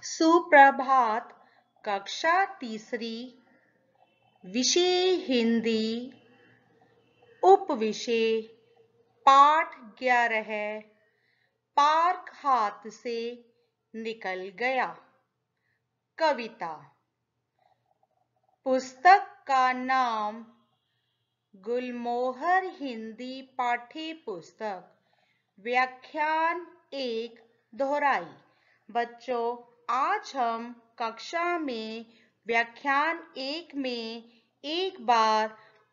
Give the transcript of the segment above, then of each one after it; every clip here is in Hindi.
सुप्रभात। कक्षा तीसरी, विषय हिंदी, उपविषय पाठ 11, पार्क हाथ से निकल गया। कविता। पुस्तक का नाम गुलमोहर हिंदी पाठ्य पुस्तक, व्याख्यान 1 दोहराई। बच्चों, आज हम कक्षा में व्याख्यान 1 में एक बार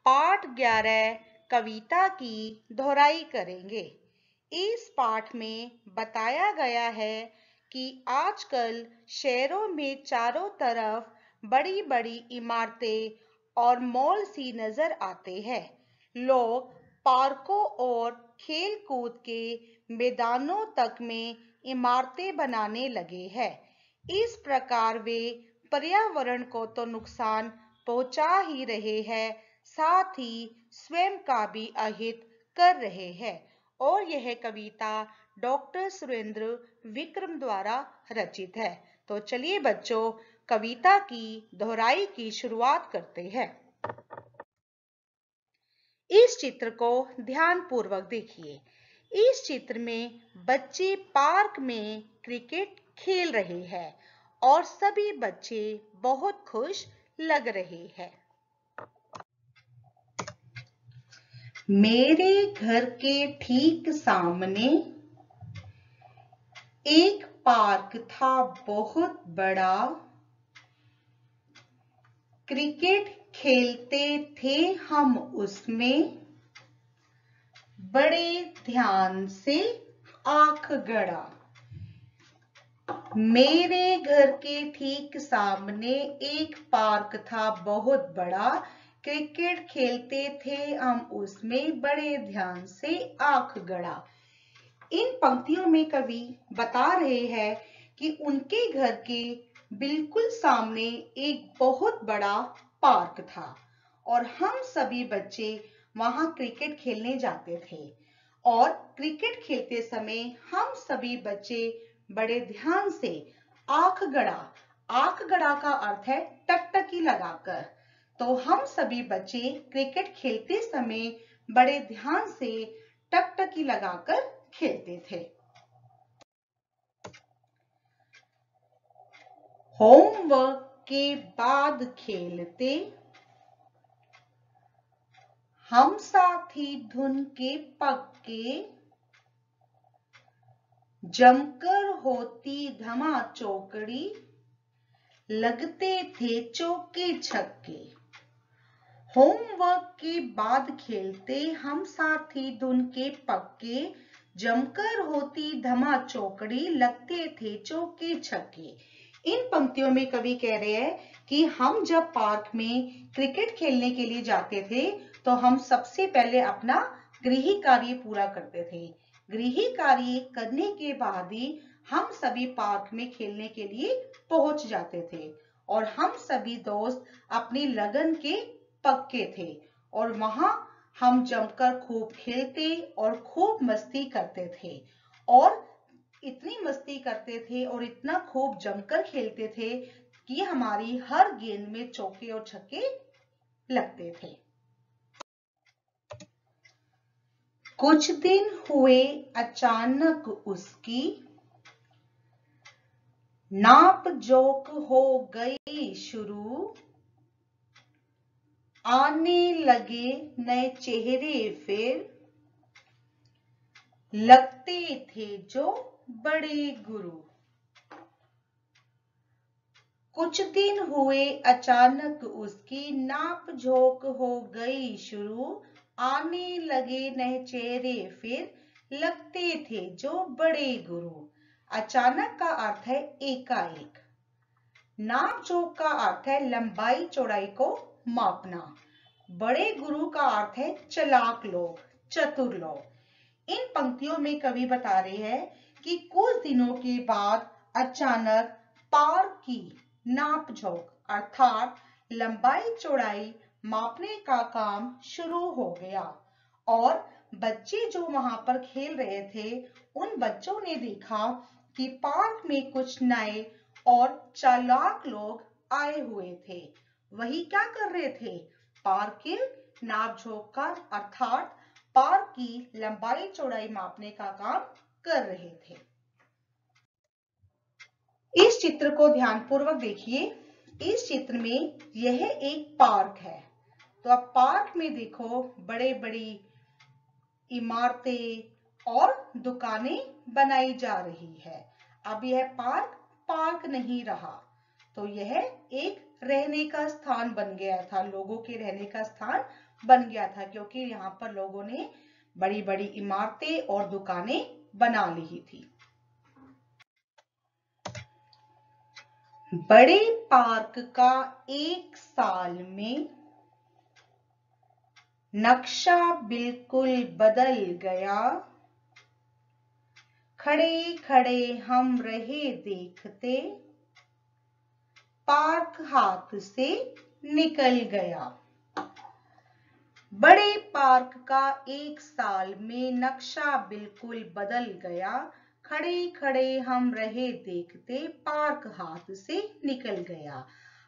पाठ 11 कविता की दोहराई करेंगे। इस पाठ में बताया गया है कि आजकल शहरों में चारों तरफ बड़ी बड़ी इमारतें और मॉल सी नजर आते हैं। लोग पार्कों और खेल कूद के मैदानों तक में इमारतें बनाने लगे हैं। इस प्रकार वे पर्यावरण को तो नुकसान पहुंचा ही रहे हैं, साथ ही स्वयं का भी अहित कर रहे हैं। और यह कविता डॉक्टर सुरेंद्र विक्रम द्वारा रचित है। तो चलिए बच्चों, कविता की दोहराई की शुरुआत करते हैं। इस चित्र को ध्यान पूर्वक देखिए। इस चित्र में बच्चे पार्क में क्रिकेट खेल रहे हैं और सभी बच्चे बहुत खुश लग रहे हैं। मेरे घर के ठीक सामने एक पार्क था बहुत बड़ा। क्रिकेट खेलते थे हम उसमें, बड़े ध्यान से आंख गड़ा। मेरे घर के ठीक सामने एक पार्क था बहुत बड़ा। क्रिकेट खेलते थे हम उसमें, बड़े ध्यान से आंख गड़ा। इन पंक्तियों में कवि बता रहे हैं कि उनके घर के बिल्कुल सामने एक बहुत बड़ा पार्क था और हम सभी बच्चे वहां क्रिकेट खेलने जाते थे। और क्रिकेट खेलते समय हम सभी बच्चे बड़े ध्यान से आंख गड़ा। आंख गड़ा का अर्थ है टकटकी लगाकर। तो हम सभी बच्चे क्रिकेट खेलते समय बड़े ध्यान से टकटकी लगाकर खेलते थे। होमवर्क के बाद खेलते हम साथी धुन के पक्के, जमकर होती धमा चौकड़ी, लगते थे चौके छक्के। होमवर्क के बाद खेलते हम साथी धुन के पक्के, जमकर होती धमा चौकड़ी, लगते थे चौके छक्के। इन पंक्तियों में कवि कह रहे हैं कि हम जब पार्क में क्रिकेट खेलने के लिए जाते थे तो हम सबसे पहले अपना गृह कार्य पूरा करते थे। गृह कार्य करने के बाद ही हम सभी पार्क में खेलने के लिए पहुंच जाते थे और हम सभी दोस्त अपनी लगन के पक्के थे और वहां हम जमकर खूब खेलते और खूब मस्ती करते थे और इतनी मस्ती करते थे और इतना खूब जमकर खेलते थे कि हमारी हर गेंद में चौके और छक्के लगते थे। कुछ दिन हुए अचानक उसकी नाप जोक हो गई शुरू, आने लगे नए चेहरे फिर, लगते थे जो बड़े गुरु। कुछ दिन हुए अचानक उसकी नाप जोक हो गई शुरू, आने लगे नए चेहरे फिर, लगते थे जो बड़े गुरु। अचानक का अर्थ है एकाएक। नाप जोक का अर्थ है लंबाई चौड़ाई को मापना। बड़े गुरु का अर्थ है चालाक लोग, चतुर लोग। इन पंक्तियों में कवि बता रहे हैं कि कुछ दिनों के बाद अचानक पार्क की नाप जोक अर्थात लंबाई चौड़ाई मापने का काम शुरू हो गया और बच्चे जो वहां पर खेल रहे थे उन बच्चों ने देखा कि पार्क में कुछ नए और चालाक लोग आए हुए थे। वही क्या कर रहे थे? पार्क के नापझोंक का अर्थात पार्क की लंबाई चौड़ाई मापने का काम कर रहे थे। इस चित्र को ध्यानपूर्वक देखिए। इस चित्र में यह एक पार्क है। तो अब पार्क में देखो बड़े बड़ी इमारतें और दुकानें बनाई जा रही है। अब यह पार्क नहीं रहा, तो यह एक रहने का स्थान बन गया था, लोगों के रहने का स्थान बन गया था, क्योंकि यहाँ पर लोगों ने बड़ी बड़ी इमारतें और दुकानें बना ली थी। बड़े पार्क का एक साल में नक्शा बिल्कुल बदल गया। खड़े खड़े हम रहे देखते, पार्क हाथ से निकल गया। बड़े पार्क का एक साल में नक्शा बिल्कुल बदल गया। खड़े खड़े हम रहे देखते, पार्क हाथ से निकल गया।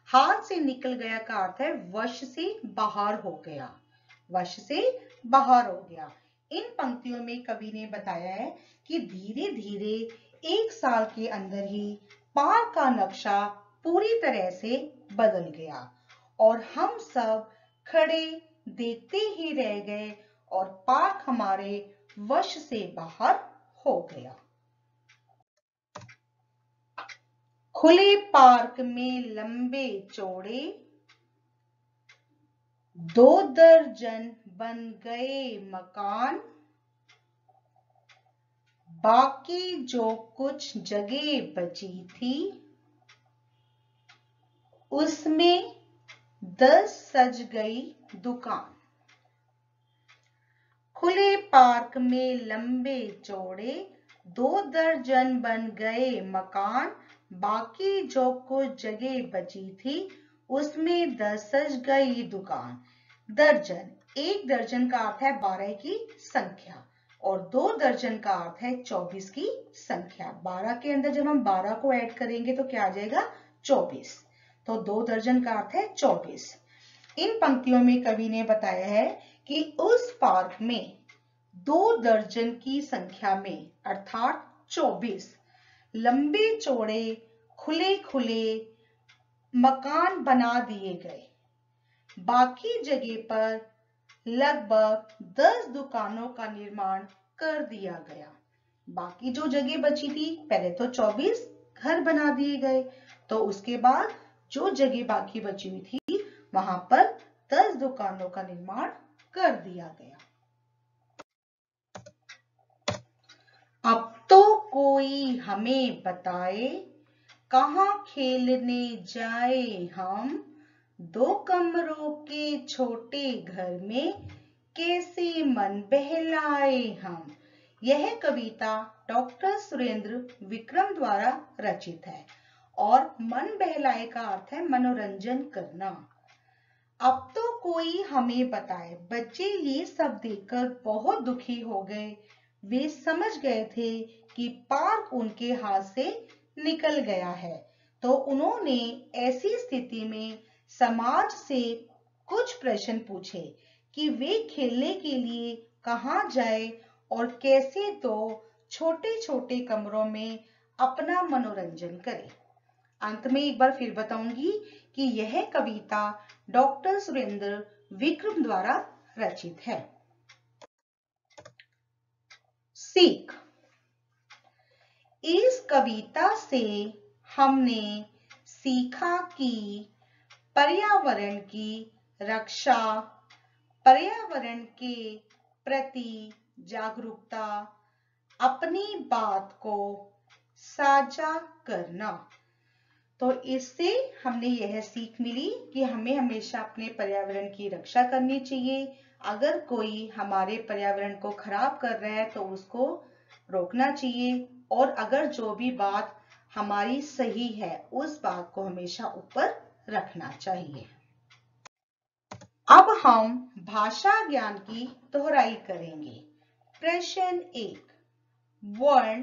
हाथ से निकल गया का अर्थ है वश से बाहर हो गया, वश से बाहर हो गया। इन पंक्तियों में कवि ने बताया है कि धीरे धीरे एक साल के अंदर ही पार्क का नक्शा पूरी तरह से बदल गया और हम सब खड़े देखते ही रह गए और पार्क हमारे वश से बाहर हो गया। खुले पार्क में लंबे चौड़े 2 दर्जन बन गए मकान, बाकी जो कुछ जगह बची थी उसमें 10 सज गई दुकान। खुले पार्क में लंबे चौड़े 2 दर्जन बन गए मकान, बाकी जो कुछ जगह बची थी उसमें 10 सज गई दुकान। दर्जन, 1 दर्जन का अर्थ है 12 की संख्या और 2 दर्जन का अर्थ है 24 की संख्या। 12 के अंदर जब हम 12 को ऐड करेंगे तो क्या आ जाएगा? 24। तो 2 दर्जन का अर्थ है 24। इन पंक्तियों में कवि ने बताया है कि उस पार्क में 2 दर्जन की संख्या में अर्थात 24 लंबे चौड़े खुले खुले मकान बना दिए गए। बाकी जगह पर लगभग 10 दुकानों का निर्माण कर दिया गया। बाकी जो जगह बची थी, पहले तो 24 घर बना दिए गए, तो उसके बाद जो जगह बाकी बची हुई थी वहां पर 10 दुकानों का निर्माण कर दिया गया। अब तो कोई हमें बताए, कहाँ खेलने जाए हम, 2 कमरों के छोटे घर में कैसे मन बहलाए हम। यह कविता डॉक्टर सुरेंद्र विक्रम द्वारा रचित है और मन बहलाए का अर्थ है मनोरंजन करना। अब तो कोई हमें बताए, बच्चे ये सब देखकर बहुत दुखी हो गए। वे समझ गए थे कि पार्क उनके हाथ से निकल गया है, तो उन्होंने ऐसी स्थिति में समाज से कुछ प्रश्न पूछे कि वे खेलने के लिए कहाँ जाए और कैसे तो छोटे छोटे कमरों में अपना मनोरंजन करें। अंत में एक बार फिर बताऊंगी कि यह कविता डॉक्टर सुरेंद्र विक्रम द्वारा रचित है। सीख, इस कविता से हमने सीखा कि पर्यावरण की रक्षा, पर्यावरण के प्रति जागरूकता, अपनी बात को साझा करना। तो इससे हमने यह सीख मिली कि हमें हमेशा अपने पर्यावरण की रक्षा करनी चाहिए। अगर कोई हमारे पर्यावरण को खराब कर रहा है तो उसको रोकना चाहिए और अगर जो भी बात हमारी सही है उस बात को हमेशा ऊपर रखना चाहिए। अब हम भाषा ज्ञान की दोहराई करेंगे। प्रश्न 1, वर्ण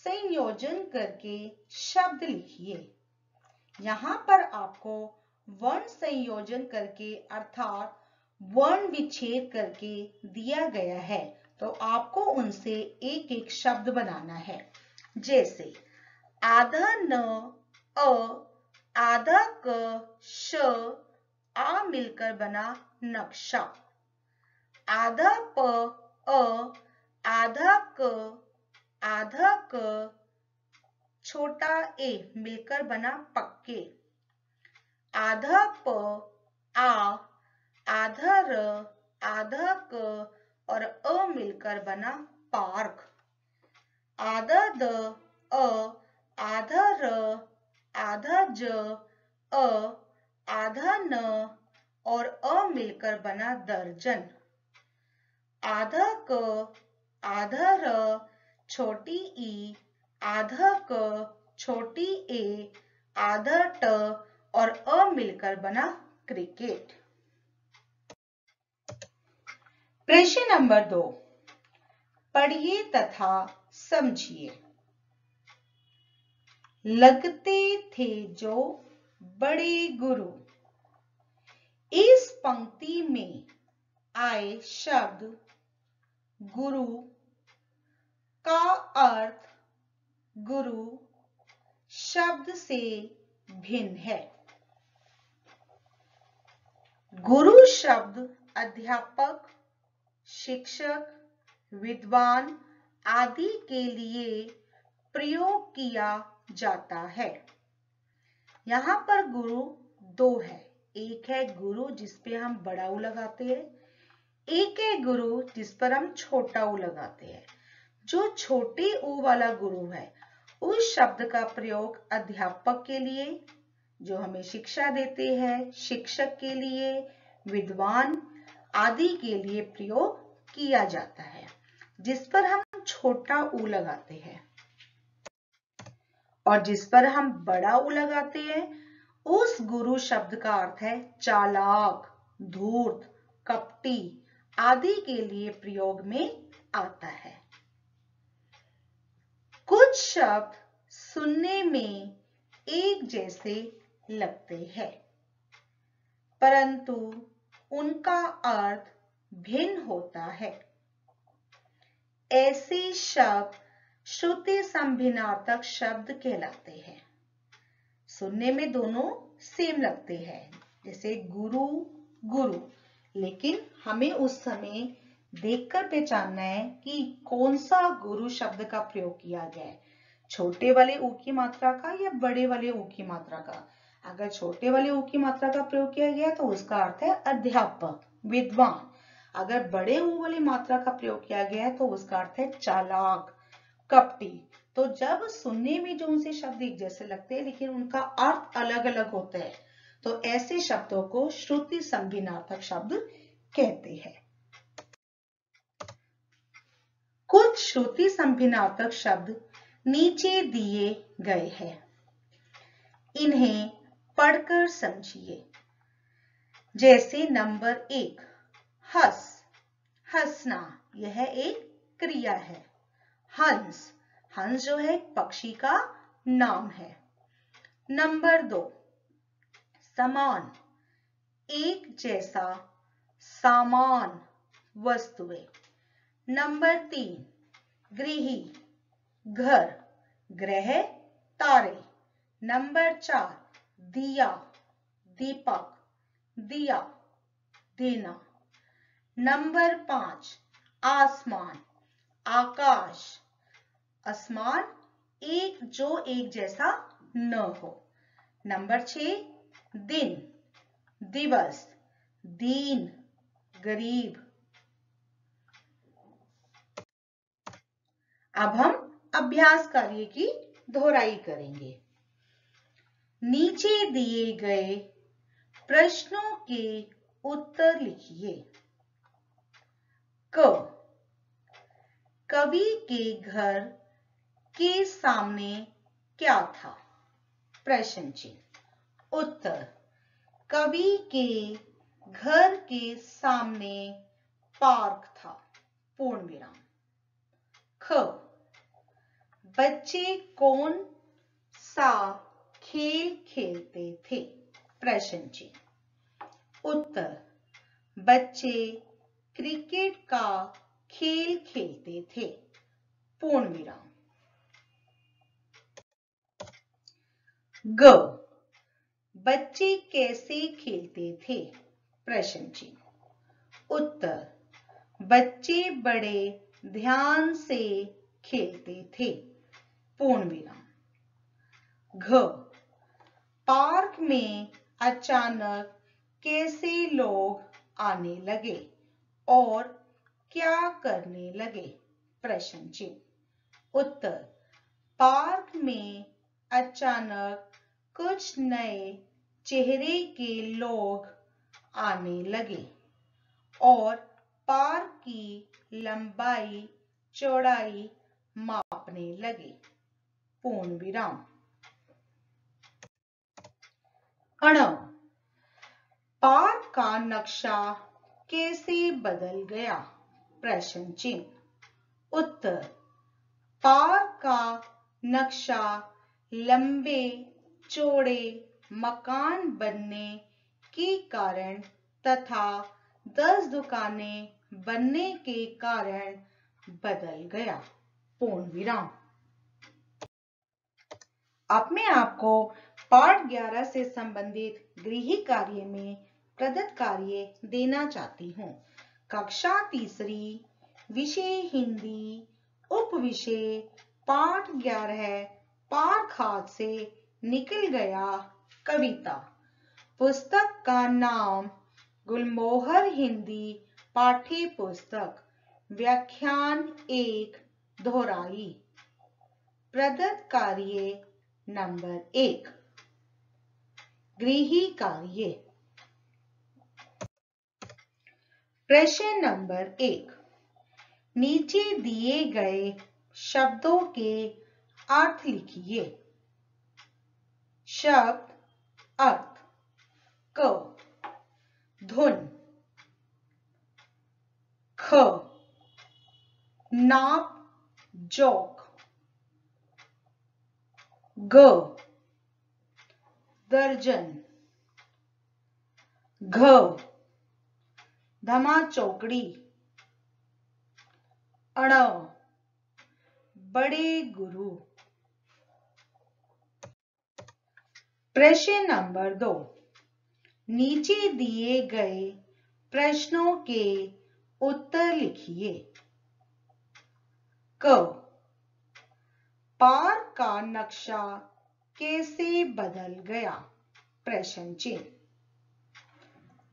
संयोजन करके शब्द लिखिए। यहाँ पर आपको वर्ण संयोजन करके अर्थात वर्ण विच्छेद करके दिया गया है, तो आपको उनसे एक एक शब्द बनाना है। जैसे आधा न अ, आधा क श, आ मिलकर बना नक्शा। आधा प अ, आधा क, आधा क, छोटा ए मिलकर बना पक्के। आधा प आ, आधा र, आधा क और अ मिलकर बना पार्क। आधा द अ, आधा र, आधा ज अ, आधा न और अ मिलकर बना दर्जन। आधा क, आधा र, छोटी ई, आधा क, छोटी ए, आधा ट और अ मिलकर बना क्रिकेट। प्रश्न नंबर 2, पढ़िए तथा समझिए। लगते थे जो बड़े गुरु, इस पंक्ति में आए शब्द गुरु का अर्थ गुरु शब्द से भिन्न है। गुरु शब्द अध्यापक, शिक्षक, विद्वान आदि के लिए प्रयोग किया जाता है। यहाँ पर गुरु दो है, एक है गुरु जिस पे हम बड़ा ऊ लगाते हैं, एक है गुरु जिस पर हम छोटा ऊ लगाते हैं। जो छोटे ऊ वाला गुरु है उस शब्द का प्रयोग अध्यापक के लिए, जो हमें शिक्षा देते हैं, शिक्षक के लिए, विद्वान आदि के लिए प्रयोग किया जाता है। जिस पर हम छोटा ऊ लगाते हैं और जिस पर हम बड़ा ऊ लगाते हैं उस गुरु शब्द का अर्थ है चालाक, धूर्त, कपटी आदि के लिए प्रयोग में आता है। कुछ शब्द सुनने में एक जैसे लगते हैं परंतु उनका अर्थ भिन्न होता है। ऐसे शब्द श्रुति संभिन्नार्थक शब्द कहलाते हैं। सुनने में दोनों सेम लगते हैं, जैसे गुरु गुरु, लेकिन हमें उस समय देखकर पहचानना है कि कौन सा गुरु शब्द का प्रयोग किया गया है, छोटे वाले ऊ की मात्रा का या बड़े वाले ऊ की मात्रा का। अगर छोटे वाले ऊ की मात्रा का प्रयोग किया गया तो उसका अर्थ है अध्यापक, विद्वान। अगर बड़े ऊ वाली मात्रा का प्रयोग किया गया है तो उसका अर्थ है चालाक, कपटी। तो जब सुनने में जो उनसे शब्द एक जैसे लगते हैं लेकिन उनका अर्थ अलग अलग होता है तो ऐसे शब्दों को श्रुति संभिन्नार्थक शब्द कहते हैं। कुछ श्रुति संभिन्नार्थक शब्द नीचे दिए गए हैं, इन्हें पढ़कर समझिए। जैसे नंबर 1, हंस, हंसना, यह एक क्रिया है। हंस, हंस जो है पक्षी का नाम है। नंबर 2, समान, एक जैसा, सामान, वस्तुएं। नंबर 3, गृही, घर, ग्रह, तारे। नंबर 4, दिया, दीपक, दिया, देना। नंबर 5, आसमान, आकाश, आसमान एक जो एक जैसा न हो। नंबर 6, दिन, दिवस, दीन, गरीब। अब हम अभ्यास कार्य की दोहराई करेंगे। नीचे दिए गए प्रश्नों के उत्तर लिखिए। क, कवि के घर के सामने क्या था? प्रश्न चिन्ह। उत्तर, कवि के घर के सामने पार्क था। पूर्ण विराम। ख, बच्चे कौन सा खेल खेलते थे? प्रश्न चिन्ह। उत्तर, बच्चे क्रिकेट का खेल खेलते थे। पूर्ण विराम। ग, बच्चे कैसे खेलते थे? प्रश्न चिन्ह। उत्तर, बच्चे बड़े ध्यान से खेलते थे। पूर्ण विराम। घ, पार्क में अचानक कैसे लोग आने लगे और क्या करने लगे? प्रश्न चिन्ह। उत्तर, पार्क में अचानक कुछ नए चेहरे के लोग आने लगे और पार्क की लंबाई चौड़ाई मापने लगे। पूर्ण विराम। अण, पार्क का नक्शा कैसे बदल गया? प्रश्न चिन्ह। उत्तर, पार्क का नक्शा लंबे चौड़े मकान बनने के कारण तथा 10 दुकानें बनने के कारण बदल गया। पूर्ण विराम। अब मैं आपको पाठ 11 से संबंधित गृह कार्य में प्रदत्त कार्य देना चाहती हूँ। कक्षा तीसरी, विषय हिंदी, उप विषय पाठ 11, पार्क हाथ से निकल गया कविता। पुस्तक का नाम गुलमोहर हिंदी पाठ्य पुस्तक, व्याख्यान 1 दोहराई। प्रदत्त कार्य नंबर 1, गृह कार्य। प्रश्न नंबर 1, नीचे दिए गए शब्दों के अर्थ लिखिए। शब्द अर्थ। क, धुन। ख, नाप जोक। ग, दर्जन। घ, धमा चौकड़ी। अण, बड़े गुरु। प्रश्न नंबर 2, नीचे दिए गए प्रश्नों के उत्तर लिखिए। क, पार्क का नक्शा कैसे बदल गया? प्रश्न चिन्ह।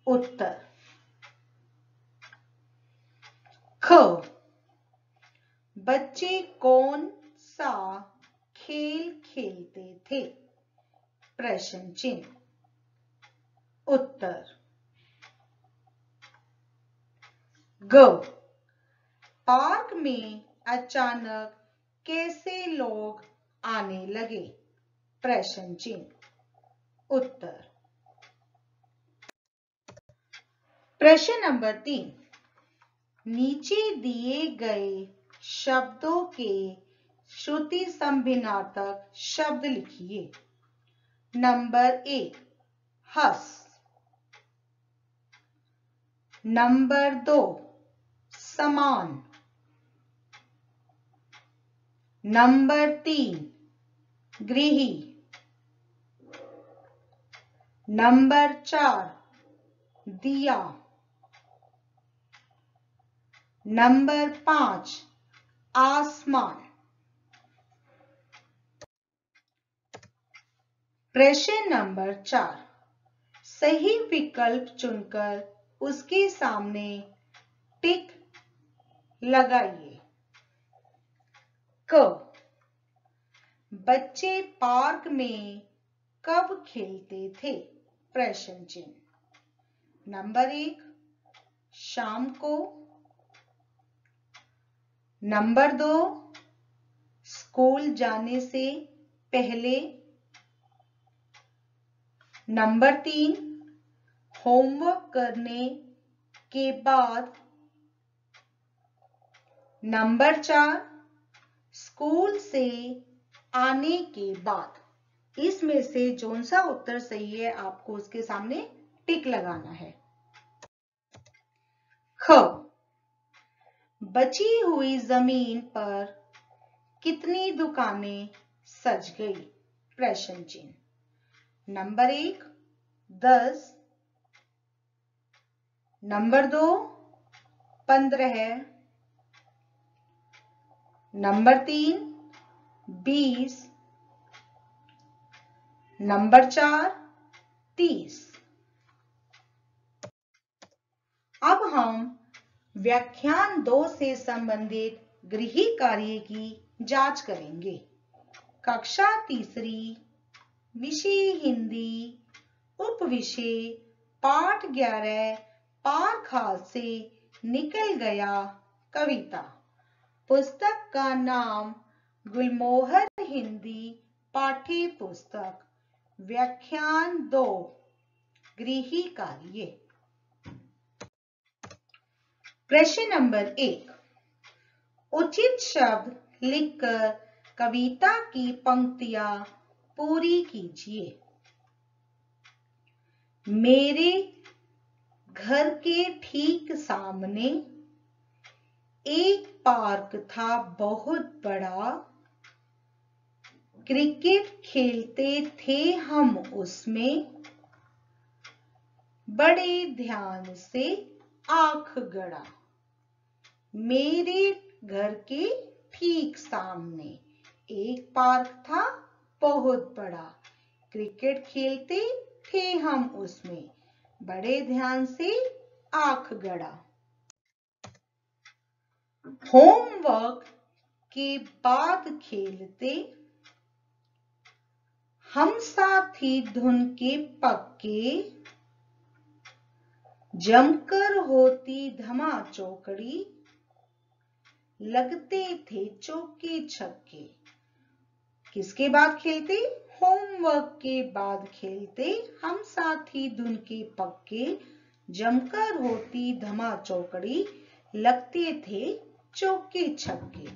उत्तर। ख, बच्चे कौन सा खेल खेलते थे? प्रश्न चिन्ह। उत्तर। ग, पार्क में अचानक कैसे लोग आने लगे? प्रश्न चिन्ह। उत्तर। प्रश्न नंबर 3, नीचे दिए गए शब्दों के श्रुति संभिन्नार्थक शब्द लिखिए। नंबर 1, हंस। नंबर 2, समान। नंबर 3, गृह। नंबर 4, दिया। नंबर 5, आसमान। प्रश्न नंबर 4, सही विकल्प चुनकर उसके सामने टिक लगाइए। क, बच्चे पार्क में कब खेलते थे? प्रश्न चिन्ह। नंबर 1, शाम को। नंबर 2, स्कूल जाने से पहले। नंबर 3, होमवर्क करने के बाद। नंबर 4, स्कूल से आने के बाद। इसमें से कौन सा उत्तर सही है आपको उसके सामने टिक लगाना है। ख, बची हुई जमीन पर कितनी दुकानें सज गई? प्रश्न चिन्ह। Number 1 10, number 2 15, number 3 20, number 4 30। अब हम व्याख्यान 2 से संबंधित गृह कार्य की जांच करेंगे। कक्षा तीसरी, विषय हिंदी, उपविषय पाठ 11, पाठ हाथ से निकल गया कविता। पुस्तक का नाम गुलमोहर हिंदी पाठ्य पुस्तक। व्याख्यान 2 गृह कार्य। प्रश्न नंबर 1, उचित शब्द लिखकर कविता की पंक्तियां पूरी कीजिए। मेरे घर के ठीक सामने एक पार्क था बहुत बड़ा, क्रिकेट खेलते थे हम उसमें, बड़े ध्यान से आंख गड़ा। मेरे घर के ठीक सामने एक पार्क था बहुत बड़ा, क्रिकेट खेलते थे हम उसमें, बड़े ध्यान से आंख गड़ा। होमवर्क के बाद खेलते हम साथी धुन के पक्के, जमकर होती धमा चौकड़ी, लगते थे चौके छक्के। किसके बाद खेलते? होमवर्क के बाद खेलते हम साथी धुन के पक्के, जमकर होती धमा चौकड़ी, लगते थे चौके छक्के।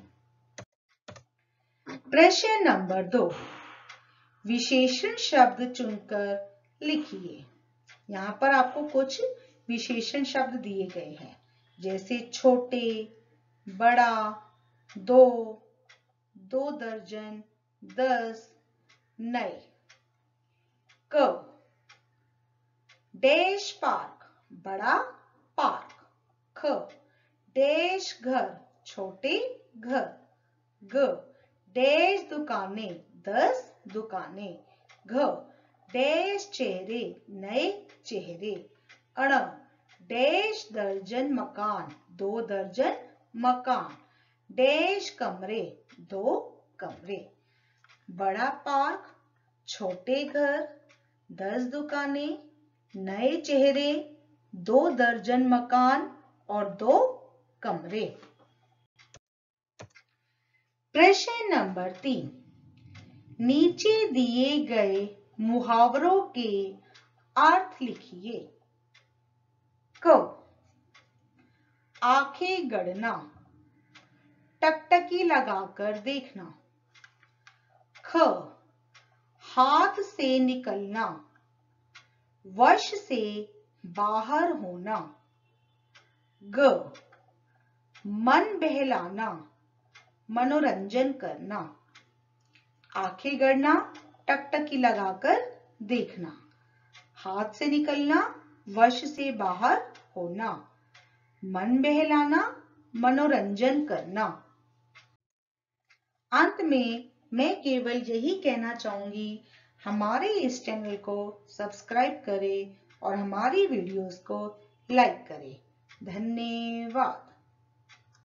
प्रश्न नंबर 2, विशेषण शब्द चुनकर लिखिए। यहाँ पर आपको कुछ विशेषण शब्द दिए गए हैं, जैसे छोटे, बड़ा, 2, 2 दर्जन, 10, नए। क, डैश पार्क बड़ा पार्क। ख, डैश घर छोटे घर। ग, डैश दुकानें 10 दुकानें। घ, डैश चेहरे नए चेहरे। अण, डैश दर्जन मकान 2 दर्जन मकान। डैश कमरे 2 कमरे। बड़ा पार्क, छोटे घर, 10 दुकानें, नए चेहरे, 2 दर्जन मकान और 2 कमरे। प्रश्न नंबर 3, नीचे दिए गए मुहावरों के अर्थ लिखिए। क, आंखें गड़ना, टकटकी लगाकर देखना। ख, हाथ से निकलना, वश से बाहर होना। ग, मन बहलाना, मनोरंजन करना। आंखें गड़ना, टकटकी लगाकर देखना, हाथ से निकलना, वश से बाहर होना, मन बहलाना, मनोरंजन करना। अंत में मैं केवल यही कहना चाहूंगी, हमारे इस चैनल को सब्सक्राइब करें और हमारी वीडियोस को लाइक करें। धन्यवाद।